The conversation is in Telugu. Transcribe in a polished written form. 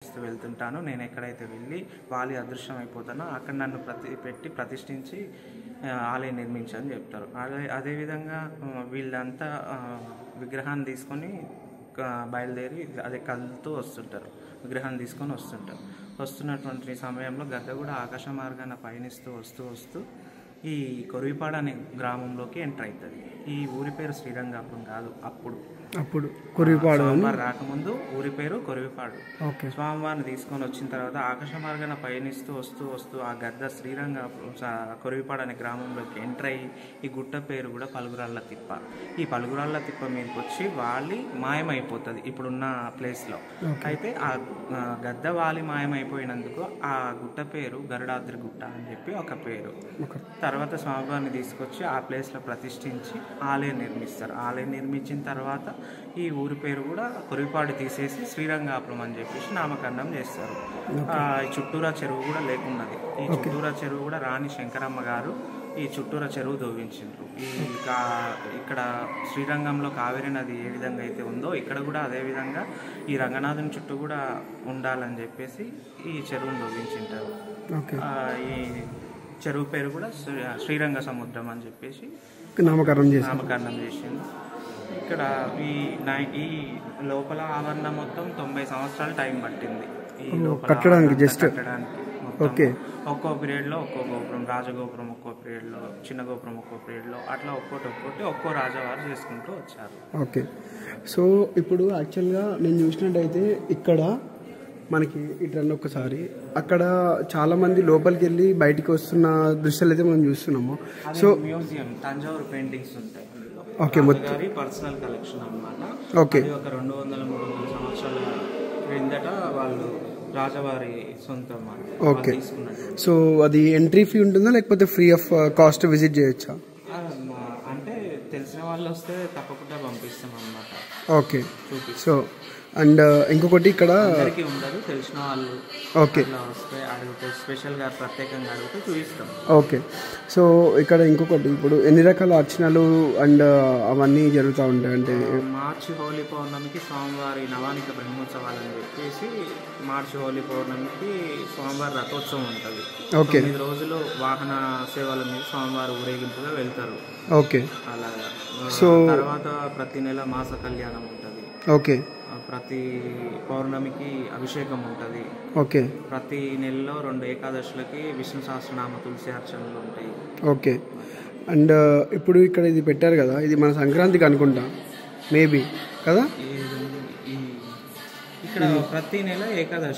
వెళ్తుంటాను. నేను ఎక్కడైతే వెళ్ళి వాలి అదృశ్యం అయిపోతానో అక్కడ నన్ను ప్రతిష్ఠించి ఆలయం నిర్మించని చెప్తారు. అదేవిధంగా వీళ్ళంతా విగ్రహాన్ని తీసుకొని బయలుదేరి అదే కదులుతూ వస్తుంటారు. విగ్రహాన్ని తీసుకొని వస్తుంటారు. వస్తున్నటువంటి సమయంలో గద్ద కూడా ఆకాశ మార్గాన పయనిస్తూ వస్తూ ఈ కొరివిపాడు అనే గ్రామంలోకి ఎంటర్ అవుతుంది. ఈ ఊరి పేరు శ్రీరంగాపురం కాదు. అప్పుడు కొరివిపాడు స్వామివారు రాకముందు ఊరి పేరు కొరివిపాడు. స్వామివారిని తీసుకొని వచ్చిన తర్వాత ఆకాశ మార్గాన పయనిస్తూ వస్తూ ఆ గద్ద శ్రీరంగాపురం కొరివిపాడు అనే గ్రామంలోకి ఎంటర్ అయ్యి ఈ గుట్ట పేరు కూడా పలుగురాళ్ళ తిప్ప. ఈ పలుగురాళ్ళ తిప్ప మీదకి వచ్చి వాలి మాయమైపోతుంది ఇప్పుడున్న ప్లేస్లో. అయితే ఆ గద్ద వాలి మాయమైపోయినందుకు ఆ గుట్ట పేరు గరుడాద్రి గుట్ట అని చెప్పి ఒక పేరు. తర్వాత స్వామివారిని తీసుకొచ్చి ఆ ప్లేస్లో ప్రతిష్ఠించి ఆలయం నిర్మిస్తారు. ఆలయం నిర్మించిన తర్వాత ఈ ఊరి పేరు కూడా కొరివిపాడు తీసేసి శ్రీరంగాపురం అని చెప్పేసి నామకరణం చేస్తారు. చుట్టూరా చెరువు కూడా లేకున్నది. ఈ చుట్టూరా చెరువు కూడా రాణి శంకరమ్మ గారు ఈ చుట్టూరా చెరువు దోవించారు. ఇక్కడ శ్రీరంగంలో కావేరీ నది ఏ విధంగా అయితే ఉందో ఇక్కడ కూడా అదే విధంగా ఈ రంగనాథుని చుట్టూ కూడా ఉండాలని చెప్పేసి ఈ చెరువును దోవించారు. ఈ చెరువు పేరు కూడా శ్రీరంగ సముద్రం అని చెప్పేసి నామకరణం చేసింది. ఇక్కడ ఈ లోపల ఆవరణ మొత్తం 90 సంవత్సరాలు టైం పట్టింది ఈ కట్టడానికి. ఒక్కో పీరియడ్లో ఒక్కో గోపురం, రాజగోపురం ఒక్కో పీరియడ్లో, చిన్న గోపురం ఒక్కో పీరియడ్లో, అట్లా ఒక్కోటి ఒక్కో రాజవారు చేసుకుంటూ వచ్చారు. ఓకే. సో ఇప్పుడు యాక్చువల్గా నేను చూసినట్టయితే ఇక్కడ మనకి ఇట్లా ఒక్కసారి అక్కడ చాలా మంది లోపలికి వెళ్ళి బయటికి వస్తున్న దృశ్యాలు అయితే మనం చూస్తున్నాము. సో మ్యూజియం తంజావూరు పెయింటింగ్స్ ఉంటాయి. మొత్తం పర్సనల్ కలెక్షన్ అన్నమాట. ఒక 200-300 సంవత్సరాల క్రిందట వాళ్ళు రాజవారి సొంతం. ఓకే. సో అది ఎంట్రీ ఫీ ఉంటుందా లేకపోతే ఫ్రీ ఆఫ్ కాస్ట్ విజిట్ చేయొచ్చా? అంటే తెలిసిన వాళ్ళు వస్తే తప్పకుండా పంపిస్తాం అన్నమాట. ఓకే. సో అండ్ ఇంకొకటి ఇక్కడ ఉండదు, తెలిసిన వాళ్ళు వస్తే అడిగితే స్పెషల్గా ప్రత్యేకంగా అడిగితే చూపిస్తాం. ఓకే. సో ఇక్కడ ఇంకొకటి ఇప్పుడు ఎన్ని రకాల అర్చనలు అండ్ అవన్నీ జరుగుతూ ఉంటాయి అంటే మార్చి హోలీ పౌర్ణమికి స్వామివారి నవానిక బ్రహ్మోత్సవాలు అని చెప్పేసి మార్చి హోలీ పౌర్ణమికి స్వామివారి రథోత్సవం ఉంటుంది. 9 రోజులు వాహన సేవల మీద స్వామివారి ఊరేగింపుగా వెళ్తారు. ఓకే. అలాగా. సో తర్వాత ప్రతి నెల మాస కళ్యాణం ఉంటుంది. ఓకే. ప్రతి పౌర్ణమికి అభిషేకం ఉంటుంది. ఓకే. ప్రతి నెలలో 2 ఏకాదశులకి విష్ణు సహస్రనామ తులసి అర్చనలు ఉంటాయి. ఓకే. అండ్ ఇప్పుడు ఇక్కడ ఇది పెట్టారు కదా, ఇది మన సంక్రాంతికి అనుకుంటా మేబీ కదా. ఇక్కడ ప్రతి నెల ఏకాదశి